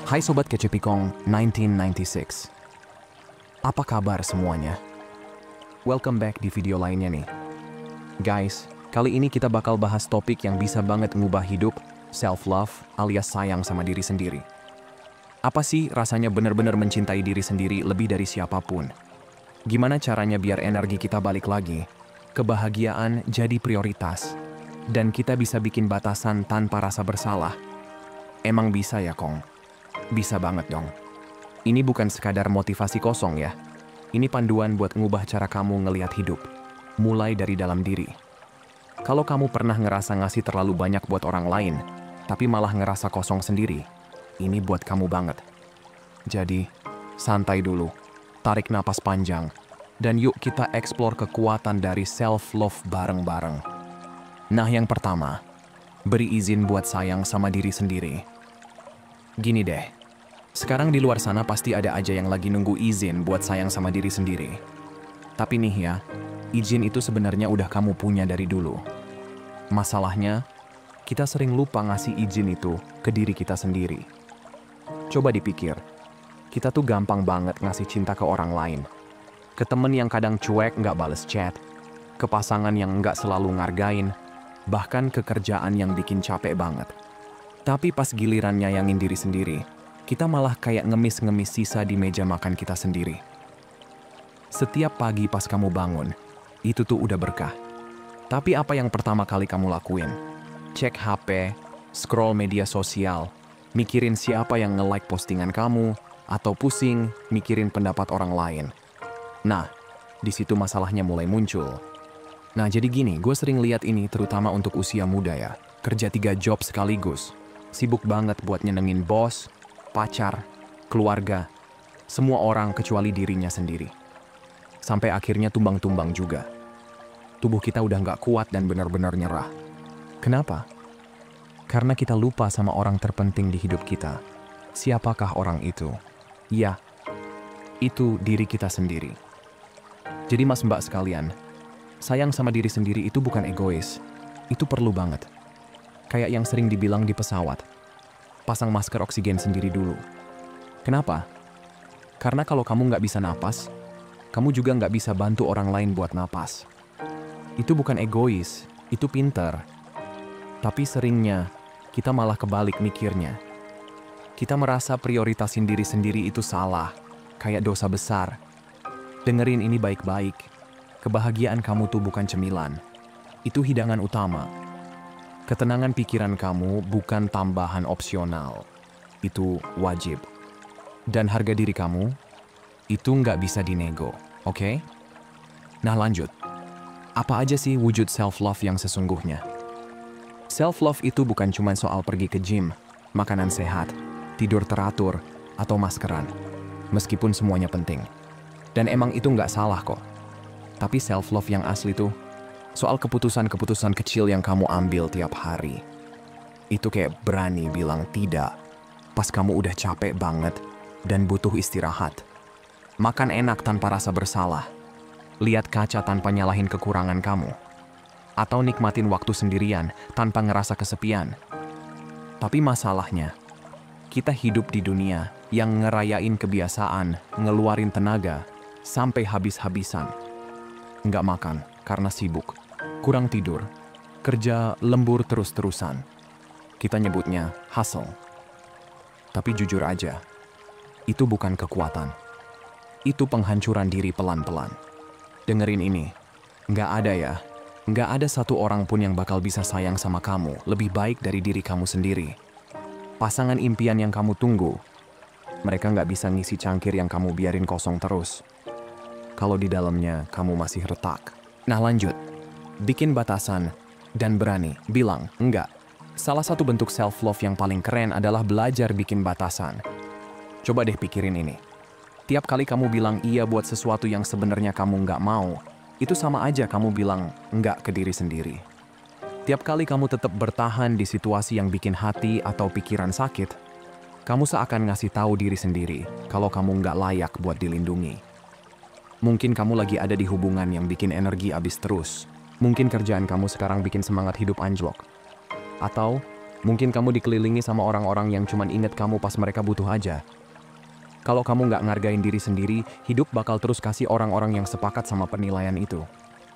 Hai Sobat Kecepikong 1996. Apa kabar semuanya? Welcome back di video lainnya nih. Guys, kali ini kita bakal bahas topik yang bisa banget ngubah hidup, self-love alias sayang sama diri sendiri. Apa sih rasanya benar-benar mencintai diri sendiri lebih dari siapapun? Gimana caranya biar energi kita balik lagi? Kebahagiaan jadi prioritas. Dan kita bisa bikin batasan tanpa rasa bersalah. Emang bisa ya, Kong? Bisa banget dong. Ini bukan sekadar motivasi kosong ya. Ini panduan buat ngubah cara kamu ngelihat hidup. Mulai dari dalam diri. Kalau kamu pernah ngerasa ngasih terlalu banyak buat orang lain, tapi malah ngerasa kosong sendiri, ini buat kamu banget. Jadi, santai dulu. Tarik napas panjang. Dan yuk kita eksplor kekuatan dari self-love bareng-bareng. Nah, yang pertama, beri izin buat sayang sama diri sendiri. Gini deh, sekarang di luar sana pasti ada aja yang lagi nunggu izin buat sayang sama diri sendiri. Tapi nih ya, izin itu sebenarnya udah kamu punya dari dulu. Masalahnya, kita sering lupa ngasih izin itu ke diri kita sendiri. Coba dipikir, kita tuh gampang banget ngasih cinta ke orang lain. Ke temen yang kadang cuek nggak bales chat, ke pasangan yang nggak selalu ngargain, bahkan ke kerjaan yang bikin capek banget. Tapi pas giliran nyayangin diri sendiri, kita malah kayak ngemis-ngemis sisa di meja makan kita sendiri. Setiap pagi pas kamu bangun, itu tuh udah berkah. Tapi apa yang pertama kali kamu lakuin? Cek HP, scroll media sosial, mikirin siapa yang nge-like postingan kamu, atau pusing mikirin pendapat orang lain. Nah, di situ masalahnya mulai muncul. Nah, jadi gini, gue sering lihat ini terutama untuk usia muda ya. Kerja 3 job sekaligus. Sibuk banget buat nyenengin bos, pacar, keluarga, semua orang kecuali dirinya sendiri. Sampai akhirnya tumbang-tumbang juga. Tubuh kita udah nggak kuat dan benar-benar nyerah. Kenapa? Karena kita lupa sama orang terpenting di hidup kita. Siapakah orang itu? Ya, itu diri kita sendiri. Jadi mas mbak sekalian, sayang sama diri sendiri itu bukan egois. Itu perlu banget. Kayak yang sering dibilang di pesawat. Pasang masker oksigen sendiri dulu. Kenapa? Karena kalau kamu nggak bisa napas, kamu juga nggak bisa bantu orang lain buat napas. Itu bukan egois, itu pinter. Tapi seringnya, kita malah kebalik mikirnya. Kita merasa prioritasin diri sendiri itu salah, kayak dosa besar. Dengerin ini baik-baik. Kebahagiaan kamu tuh bukan cemilan. Itu hidangan utama. Ketenangan pikiran kamu bukan tambahan opsional. Itu wajib. Dan harga diri kamu, itu nggak bisa dinego, oke? Nah lanjut. Apa aja sih wujud self-love yang sesungguhnya? Self-love itu bukan cuma soal pergi ke gym, makanan sehat, tidur teratur, atau maskeran. Meskipun semuanya penting. Dan emang itu nggak salah kok. Tapi self-love yang asli tuh soal keputusan-keputusan kecil yang kamu ambil tiap hari. Itu kayak berani bilang tidak pas kamu udah capek banget dan butuh istirahat. Makan enak tanpa rasa bersalah. Lihat kaca tanpa nyalahin kekurangan kamu. Atau nikmatin waktu sendirian tanpa ngerasa kesepian. Tapi masalahnya, kita hidup di dunia yang ngerayain kebiasaan, ngeluarin tenaga, sampai habis-habisan. Nggak makan karena sibuk, kurang tidur, kerja lembur terus-terusan. Kita nyebutnya hustle. Tapi jujur aja, itu bukan kekuatan. Itu penghancuran diri pelan-pelan. Dengerin ini, nggak ada ya, nggak ada satu orang pun yang bakal bisa sayang sama kamu lebih baik dari diri kamu sendiri. Pasangan impian yang kamu tunggu, mereka nggak bisa ngisi cangkir yang kamu biarin kosong terus. Kalau di dalamnya kamu masih retak. Nah lanjut, bikin batasan dan berani bilang enggak. Salah satu bentuk self-love yang paling keren adalah belajar bikin batasan. Coba deh pikirin ini. Tiap kali kamu bilang iya buat sesuatu yang sebenarnya kamu nggak mau, itu sama aja kamu bilang enggak ke diri sendiri. Tiap kali kamu tetap bertahan di situasi yang bikin hati atau pikiran sakit, kamu seakan ngasih tahu diri sendiri kalau kamu nggak layak buat dilindungi. Mungkin kamu lagi ada di hubungan yang bikin energi habis terus. Mungkin kerjaan kamu sekarang bikin semangat hidup anjlok. Atau Mungkin kamu dikelilingi sama orang-orang yang cuman inget kamu pas mereka butuh aja. Kalau kamu nggak ngargain diri sendiri, hidup bakal terus kasih orang-orang yang sepakat sama penilaian itu.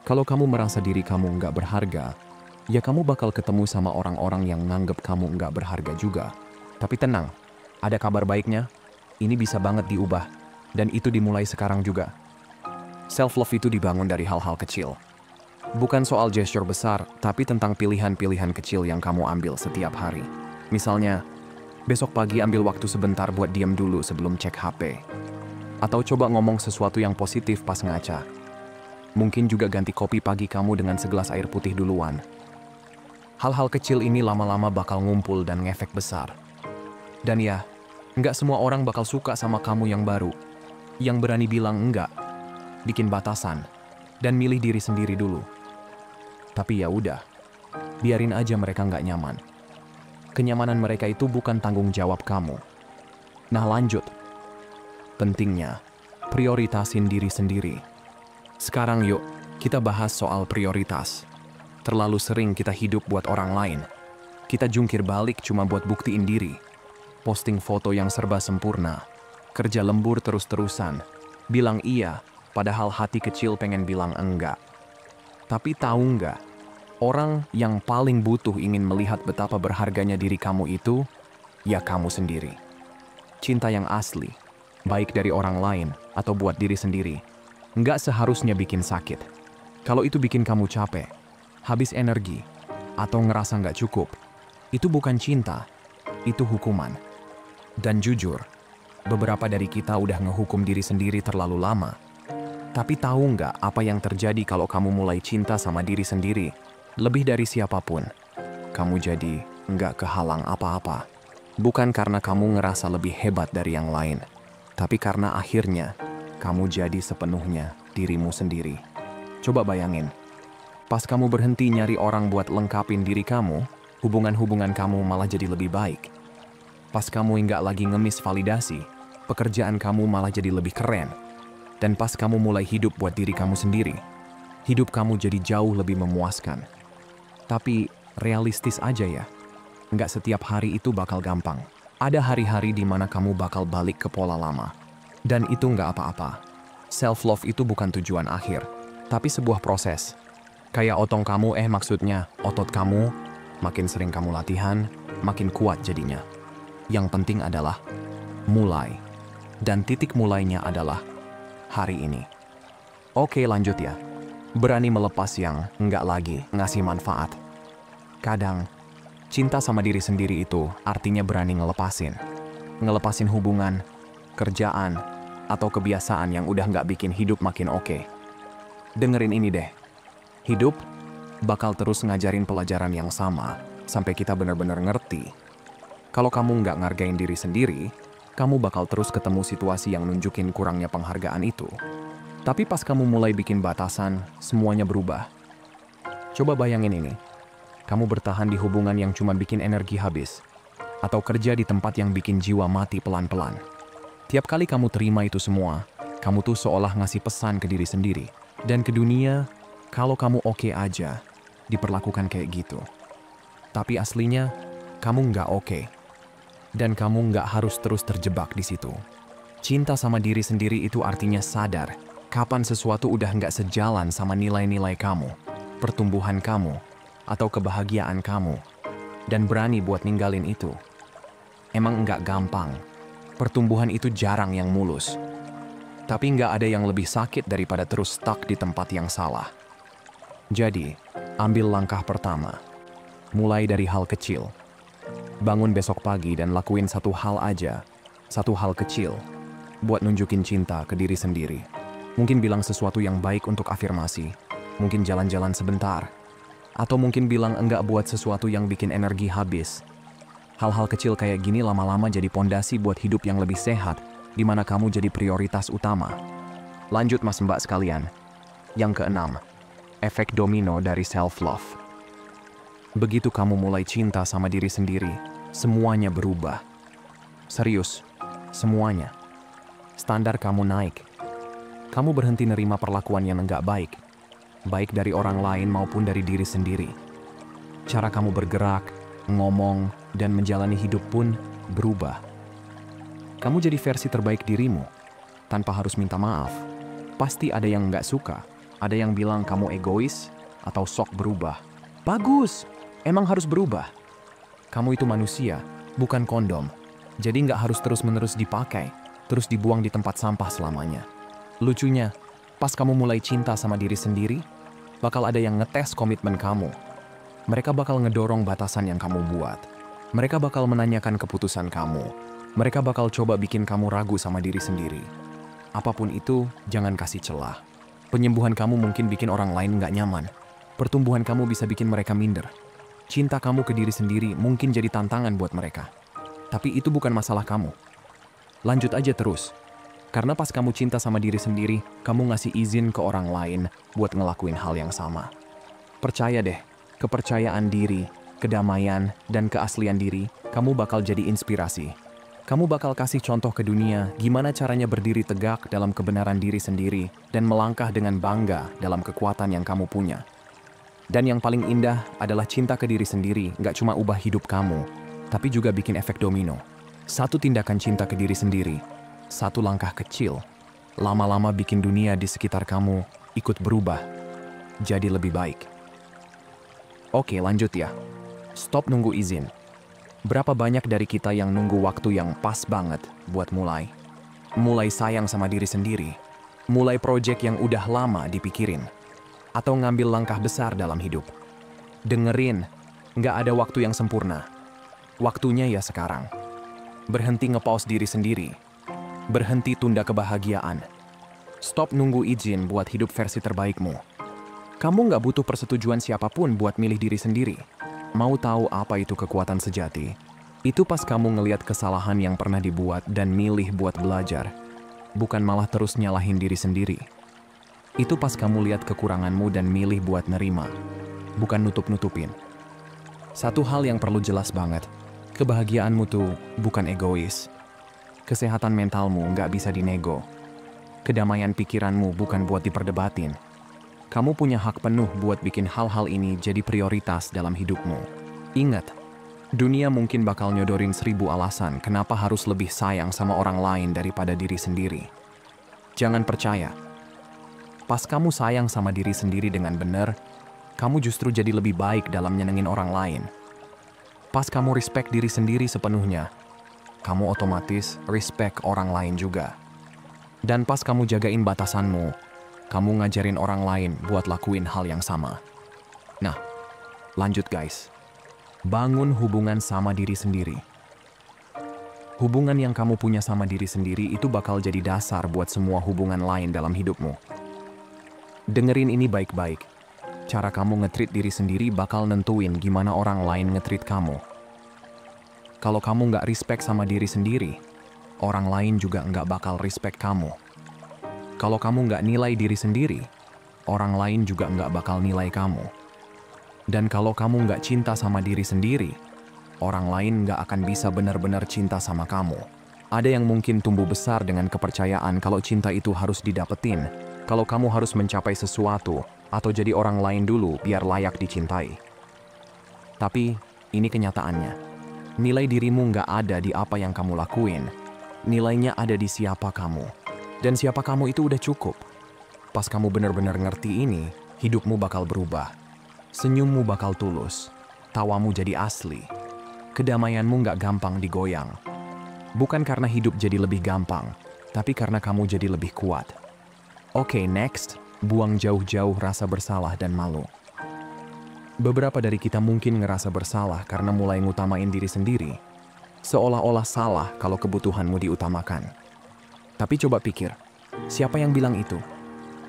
Kalau kamu merasa diri kamu nggak berharga, ya kamu bakal ketemu sama orang-orang yang nganggep kamu nggak berharga juga. Tapi tenang, ada kabar baiknya, ini bisa banget diubah, dan itu dimulai sekarang juga. Self-love itu dibangun dari hal-hal kecil. Bukan soal gesture besar, tapi tentang pilihan-pilihan kecil yang kamu ambil setiap hari. Misalnya, besok pagi ambil waktu sebentar buat diam dulu sebelum cek HP. Atau coba ngomong sesuatu yang positif pas ngaca. Mungkin juga ganti kopi pagi kamu dengan segelas air putih duluan. Hal-hal kecil ini lama-lama bakal ngumpul dan ngefek besar. Dan ya, nggak semua orang bakal suka sama kamu yang baru. Yang berani bilang enggak, bikin batasan, dan milih diri sendiri dulu. Tapi ya udah, biarin aja mereka nggak nyaman. Kenyamanan mereka itu bukan tanggung jawab kamu. Nah lanjut. Pentingnya, prioritasin diri sendiri. Sekarang yuk, kita bahas soal prioritas. Terlalu sering kita hidup buat orang lain. Kita jungkir balik cuma buat buktiin diri. Posting foto yang serba sempurna. Kerja lembur terus-terusan. Bilang iya, padahal hati kecil pengen bilang enggak. Tapi tahu nggak, orang yang paling butuh ingin melihat betapa berharganya diri kamu itu, ya kamu sendiri. Cinta yang asli, baik dari orang lain atau buat diri sendiri, nggak seharusnya bikin sakit. Kalau itu bikin kamu capek, habis energi, atau ngerasa nggak cukup, itu bukan cinta, itu hukuman. Dan jujur, beberapa dari kita udah ngehukum diri sendiri terlalu lama. Tapi tahu nggak apa yang terjadi kalau kamu mulai cinta sama diri sendiri? Lebih dari siapapun, kamu jadi nggak kehalang apa-apa. Bukan karena kamu ngerasa lebih hebat dari yang lain, tapi karena akhirnya kamu jadi sepenuhnya dirimu sendiri. Coba bayangin, pas kamu berhenti nyari orang buat lengkapin diri kamu, hubungan-hubungan kamu malah jadi lebih baik. Pas kamu nggak lagi ngemis validasi, pekerjaan kamu malah jadi lebih keren. Dan pas kamu mulai hidup buat diri kamu sendiri, hidup kamu jadi jauh lebih memuaskan. Tapi realistis aja ya, nggak setiap hari itu bakal gampang. Ada hari-hari di mana kamu bakal balik ke pola lama. Dan itu nggak apa-apa. Self-love itu bukan tujuan akhir, tapi sebuah proses. Kayak maksudnya otot kamu, makin sering kamu latihan, makin kuat jadinya. Yang penting adalah mulai. Dan titik mulainya adalah hari ini. Oke lanjut ya. Berani melepas yang nggak lagi ngasih manfaat. Kadang, cinta sama diri sendiri itu artinya berani ngelepasin. Ngelepasin hubungan, kerjaan, atau kebiasaan yang udah nggak bikin hidup makin oke. Dengerin ini deh. Hidup bakal terus ngajarin pelajaran yang sama sampai kita benar-benar ngerti. Kalau kamu nggak ngargain diri sendiri, kamu bakal terus ketemu situasi yang nunjukin kurangnya penghargaan itu. Tapi pas kamu mulai bikin batasan, semuanya berubah. Coba bayangin ini. Kamu bertahan di hubungan yang cuma bikin energi habis. Atau kerja di tempat yang bikin jiwa mati pelan-pelan. Tiap kali kamu terima itu semua, kamu tuh seolah ngasih pesan ke diri sendiri. Dan ke dunia, kalau kamu oke aja, diperlakukan kayak gitu. Tapi aslinya, kamu nggak oke. Dan kamu nggak harus terus terjebak di situ. Cinta sama diri sendiri itu artinya sadar kapan sesuatu udah nggak sejalan sama nilai-nilai kamu, pertumbuhan kamu, atau kebahagiaan kamu, dan berani buat ninggalin itu. Emang nggak gampang. Pertumbuhan itu jarang yang mulus. Tapi nggak ada yang lebih sakit daripada terus stuck di tempat yang salah. Jadi, ambil langkah pertama. Mulai dari hal kecil. Bangun besok pagi dan lakuin satu hal aja, satu hal kecil, buat nunjukin cinta ke diri sendiri. Mungkin bilang sesuatu yang baik untuk afirmasi, mungkin jalan-jalan sebentar, atau mungkin bilang enggak buat sesuatu yang bikin energi habis. Hal-hal kecil kayak gini lama-lama jadi pondasi buat hidup yang lebih sehat, di mana kamu jadi prioritas utama. Lanjut mas mbak sekalian. Yang keenam, efek domino dari self-love. Begitu kamu mulai cinta sama diri sendiri, semuanya berubah. Serius, semuanya. Standar kamu naik. Kamu berhenti nerima perlakuan yang enggak baik. Baik dari orang lain maupun dari diri sendiri. Cara kamu bergerak, ngomong, dan menjalani hidup pun berubah. Kamu jadi versi terbaik dirimu, tanpa harus minta maaf. Pasti ada yang nggak suka, ada yang bilang kamu egois, atau sok berubah. Bagus, emang harus berubah. Kamu itu manusia, bukan kondom. Jadi nggak harus terus-menerus dipakai, terus dibuang di tempat sampah selamanya. Lucunya, pas kamu mulai cinta sama diri sendiri, bakal ada yang ngetes komitmen kamu. Mereka bakal ngedorong batasan yang kamu buat. Mereka bakal menanyakan keputusan kamu. Mereka bakal coba bikin kamu ragu sama diri sendiri. Apapun itu, jangan kasih celah. Penyembuhan kamu mungkin bikin orang lain nggak nyaman. Pertumbuhan kamu bisa bikin mereka minder. Cinta kamu ke diri sendiri mungkin jadi tantangan buat mereka. Tapi itu bukan masalah kamu. Lanjut aja terus. Karena pas kamu cinta sama diri sendiri, kamu ngasih izin ke orang lain buat ngelakuin hal yang sama. Percaya deh, kepercayaan diri, kedamaian, dan keaslian diri, kamu bakal jadi inspirasi. Kamu bakal kasih contoh ke dunia gimana caranya berdiri tegak dalam kebenaran diri sendiri dan melangkah dengan bangga dalam kekuatan yang kamu punya. Dan yang paling indah adalah cinta ke diri sendiri nggak cuma ubah hidup kamu, tapi juga bikin efek domino. Satu tindakan cinta ke diri sendiri, satu langkah kecil, lama-lama bikin dunia di sekitar kamu ikut berubah, jadi lebih baik. Oke, lanjut ya. Stop nunggu izin. Berapa banyak dari kita yang nunggu waktu yang pas banget buat mulai? Mulai sayang sama diri sendiri, mulai proyek yang udah lama dipikirin, atau ngambil langkah besar dalam hidup. Dengerin, nggak ada waktu yang sempurna. Waktunya ya sekarang. Berhenti nge-pause diri sendiri. Berhenti tunda kebahagiaan. Stop nunggu izin buat hidup versi terbaikmu. Kamu nggak butuh persetujuan siapapun buat milih diri sendiri. Mau tahu apa itu kekuatan sejati? Itu pas kamu ngelihat kesalahan yang pernah dibuat dan milih buat belajar. Bukan malah terus nyalahin diri sendiri. Itu pas kamu lihat kekuranganmu dan milih buat nerima. Bukan nutup-nutupin. Satu hal yang perlu jelas banget. Kebahagiaanmu tuh bukan egois. Kesehatan mentalmu nggak bisa dinego. Kedamaian pikiranmu bukan buat diperdebatin. Kamu punya hak penuh buat bikin hal-hal ini jadi prioritas dalam hidupmu. Ingat, dunia mungkin bakal nyodorin 1000 alasan kenapa harus lebih sayang sama orang lain daripada diri sendiri. Jangan percaya. Pas kamu sayang sama diri sendiri dengan benar, kamu justru jadi lebih baik dalam nyenengin orang lain. Pas kamu respect diri sendiri sepenuhnya, kamu otomatis respect orang lain juga. Dan pas kamu jagain batasanmu, kamu ngajarin orang lain buat lakuin hal yang sama. Nah, lanjut guys. Bangun hubungan sama diri sendiri. Hubungan yang kamu punya sama diri sendiri itu bakal jadi dasar buat semua hubungan lain dalam hidupmu. Dengerin ini baik-baik. Cara kamu nge-treat diri sendiri bakal nentuin gimana orang lain nge-treat kamu. Kalau kamu nggak respect sama diri sendiri, orang lain juga nggak bakal respect kamu. Kalau kamu nggak nilai diri sendiri, orang lain juga nggak bakal nilai kamu. Dan kalau kamu nggak cinta sama diri sendiri, orang lain nggak akan bisa benar-benar cinta sama kamu. Ada yang mungkin tumbuh besar dengan kepercayaan kalau cinta itu harus didapetin, kalau kamu harus mencapai sesuatu, atau jadi orang lain dulu biar layak dicintai. Tapi, ini kenyataannya. Nilai dirimu nggak ada di apa yang kamu lakuin. Nilainya ada di siapa kamu. Dan siapa kamu itu udah cukup. Pas kamu benar-benar ngerti ini, hidupmu bakal berubah. Senyummu bakal tulus. Tawamu jadi asli. Kedamaianmu nggak gampang digoyang. Bukan karena hidup jadi lebih gampang, tapi karena kamu jadi lebih kuat. Oke, next. Buang jauh-jauh rasa bersalah dan malu. Beberapa dari kita mungkin ngerasa bersalah karena mulai ngutamain diri sendiri. Seolah-olah salah kalau kebutuhanmu diutamakan. Tapi coba pikir, siapa yang bilang itu?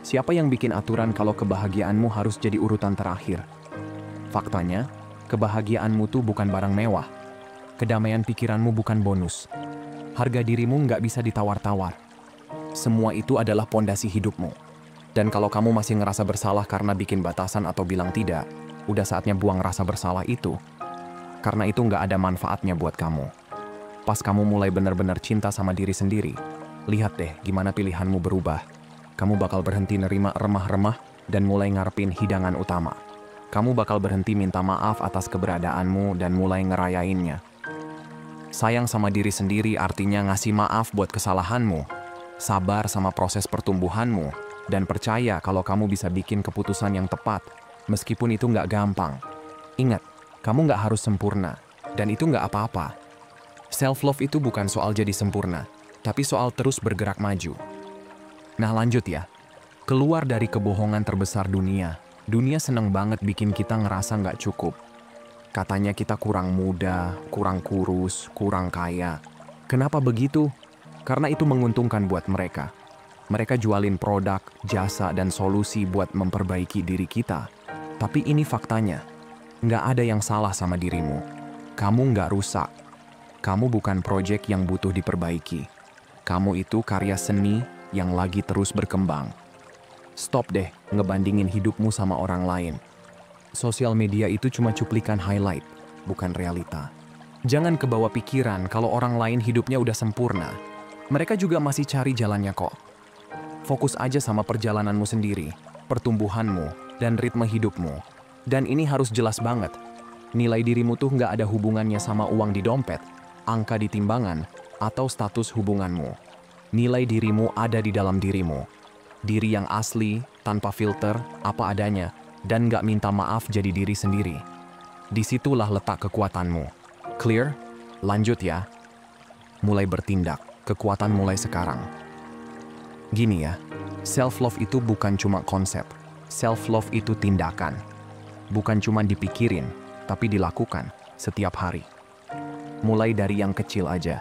Siapa yang bikin aturan kalau kebahagiaanmu harus jadi urutan terakhir? Faktanya, kebahagiaanmu tuh bukan barang mewah. Kedamaian pikiranmu bukan bonus. Harga dirimu nggak bisa ditawar-tawar. Semua itu adalah pondasi hidupmu. Dan kalau kamu masih ngerasa bersalah karena bikin batasan atau bilang tidak, udah saatnya buang rasa bersalah itu. Karena itu nggak ada manfaatnya buat kamu. Pas kamu mulai benar-benar cinta sama diri sendiri, lihat deh gimana pilihanmu berubah. Kamu bakal berhenti nerima remah-remah dan mulai ngarepin hidangan utama. kamu bakal berhenti minta maaf atas keberadaanmu dan mulai ngerayainnya. Sayang sama diri sendiri artinya ngasih maaf buat kesalahanmu, sabar sama proses pertumbuhanmu, dan percaya kalau kamu bisa bikin keputusan yang tepat, meskipun itu nggak gampang. Ingat, kamu nggak harus sempurna, dan itu nggak apa-apa. Self-love itu bukan soal jadi sempurna, tapi soal terus bergerak maju. Nah lanjut ya, keluar dari kebohongan terbesar dunia. Dunia seneng banget bikin kita ngerasa nggak cukup. Katanya kita kurang muda, kurang kurus, kurang kaya. Kenapa begitu? Karena itu menguntungkan buat mereka. Mereka jualin produk, jasa, dan solusi buat memperbaiki diri kita. Tapi ini faktanya, nggak ada yang salah sama dirimu. Kamu nggak rusak. Kamu bukan proyek yang butuh diperbaiki. Kamu itu karya seni yang lagi terus berkembang. Stop deh ngebandingin hidupmu sama orang lain. Sosial media itu cuma cuplikan highlight, bukan realita. Jangan kebawa pikiran kalau orang lain hidupnya udah sempurna. Mereka juga masih cari jalannya kok. Fokus aja sama perjalananmu sendiri, pertumbuhanmu, dan ritme hidupmu. Dan ini harus jelas banget. Nilai dirimu tuh nggak ada hubungannya sama uang di dompet, angka di timbangan, atau status hubunganmu. Nilai dirimu ada di dalam dirimu. Diri yang asli, tanpa filter, apa adanya, dan nggak minta maaf jadi diri sendiri. Disitulah letak kekuatanmu. Clear? Lanjut ya. Mulai bertindak, kekuatan mulai sekarang. Gini ya, self-love itu bukan cuma konsep. Self-love itu tindakan. Bukan cuma dipikirin, tapi dilakukan setiap hari. Mulai dari yang kecil aja.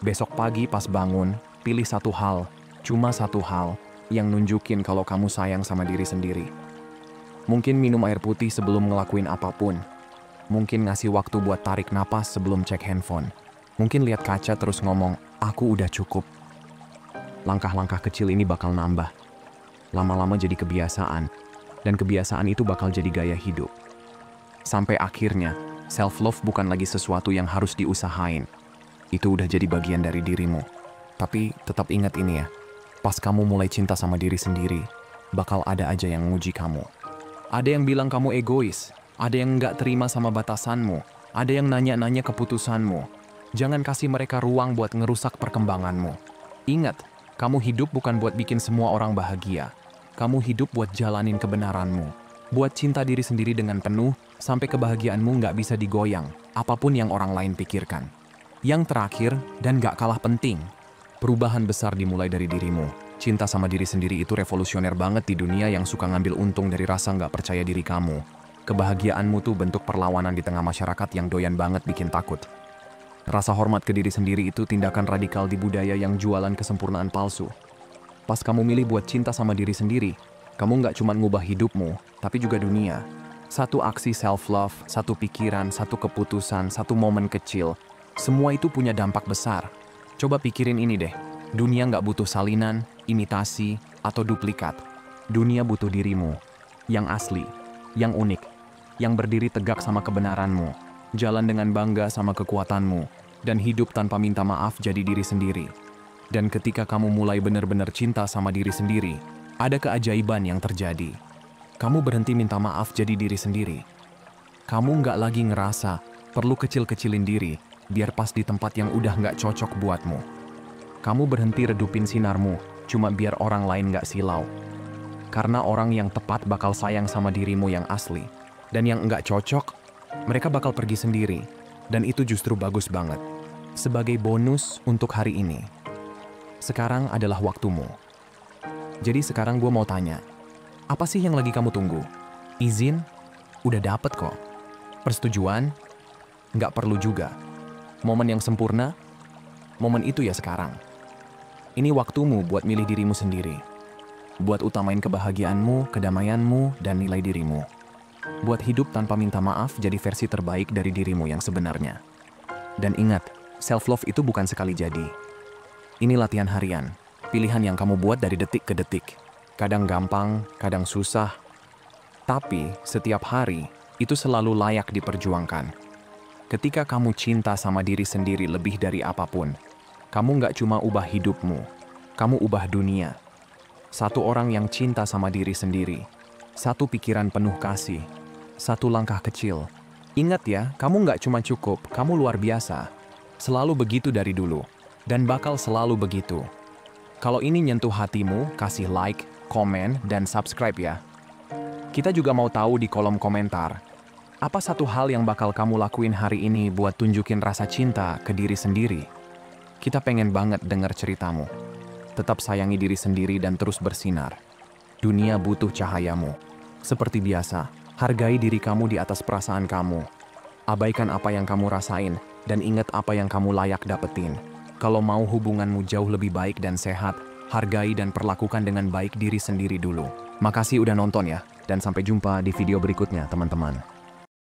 Besok pagi pas bangun, pilih satu hal, cuma satu hal, yang nunjukin kalau kamu sayang sama diri sendiri. Mungkin minum air putih sebelum ngelakuin apapun. Mungkin ngasih waktu buat tarik napas sebelum cek handphone. Mungkin lihat kaca terus ngomong, aku udah cukup. Langkah-langkah kecil ini bakal nambah. Lama-lama jadi kebiasaan. Dan kebiasaan itu bakal jadi gaya hidup. Sampai akhirnya, self-love bukan lagi sesuatu yang harus diusahain. Itu udah jadi bagian dari dirimu. Tapi tetap ingat ini ya. Pas kamu mulai cinta sama diri sendiri, bakal ada aja yang nguji kamu. Ada yang bilang kamu egois, ada yang nggak terima sama batasanmu, ada yang nanya-nanya keputusanmu. Jangan kasih mereka ruang buat ngerusak perkembanganmu. Ingat, kamu hidup bukan buat bikin semua orang bahagia. Kamu hidup buat jalanin kebenaranmu. Buat cinta diri sendiri dengan penuh, sampai kebahagiaanmu nggak bisa digoyang, apapun yang orang lain pikirkan. Yang terakhir, dan nggak kalah penting, perubahan besar dimulai dari dirimu. Cinta sama diri sendiri itu revolusioner banget di dunia yang suka ngambil untung dari rasa nggak percaya diri kamu. Kebahagiaanmu tuh bentuk perlawanan di tengah masyarakat yang doyan banget bikin takut. Rasa hormat ke diri sendiri itu tindakan radikal di budaya yang jualan kesempurnaan palsu. Pas kamu milih buat cinta sama diri sendiri, kamu nggak cuma ngubah hidupmu, tapi juga dunia. Satu aksi self-love, satu pikiran, satu keputusan, satu momen kecil, semua itu punya dampak besar. Coba pikirin ini deh, dunia nggak butuh salinan, imitasi, atau duplikat. Dunia butuh dirimu, yang asli, yang unik, yang berdiri tegak sama kebenaranmu, jalan dengan bangga sama kekuatanmu, dan hidup tanpa minta maaf jadi diri sendiri. Dan ketika kamu mulai benar-benar cinta sama diri sendiri, ada keajaiban yang terjadi. Kamu berhenti minta maaf jadi diri sendiri. Kamu nggak lagi ngerasa perlu kecil-kecilin diri, biar pas di tempat yang udah nggak cocok buatmu. Kamu berhenti redupin sinarmu, cuma biar orang lain nggak silau. Karena orang yang tepat bakal sayang sama dirimu yang asli. Dan yang nggak cocok, mereka bakal pergi sendiri. Dan itu justru bagus banget. Sebagai bonus untuk hari ini. Sekarang adalah waktumu. Jadi sekarang gue mau tanya, apa sih yang lagi kamu tunggu? Izin? Udah dapet kok. Persetujuan? Nggak perlu juga. Momen yang sempurna? Momen itu ya sekarang. Ini waktumu buat milih dirimu sendiri. Buat utamain kebahagiaanmu, kedamaianmu, dan nilai dirimu. Buat hidup tanpa minta maaf jadi versi terbaik dari dirimu yang sebenarnya. Dan ingat, self-love itu bukan sekali jadi. Ini latihan harian, pilihan yang kamu buat dari detik ke detik. Kadang gampang, kadang susah. Tapi setiap hari, itu selalu layak diperjuangkan. Ketika kamu cinta sama diri sendiri lebih dari apapun, kamu nggak cuma ubah hidupmu, kamu ubah dunia. Satu orang yang cinta sama diri sendiri, satu pikiran penuh kasih, satu langkah kecil. Ingat ya, kamu nggak cuma cukup, kamu luar biasa. Selalu begitu dari dulu, dan bakal selalu begitu. Kalau ini nyentuh hatimu, kasih like, komen, dan subscribe ya. Kita juga mau tahu di kolom komentar, apa satu hal yang bakal kamu lakuin hari ini buat tunjukin rasa cinta ke diri sendiri? Kita pengen banget dengar ceritamu. Tetap sayangi diri sendiri dan terus bersinar. Dunia butuh cahayamu. Seperti biasa, hargai diri kamu di atas perasaan kamu. Abaikan apa yang kamu rasain, dan ingat apa yang kamu layak dapetin. Kalau mau hubunganmu jauh lebih baik dan sehat, hargai dan perlakukan dengan baik diri sendiri dulu. Makasih udah nonton ya, dan sampai jumpa di video berikutnya teman-teman.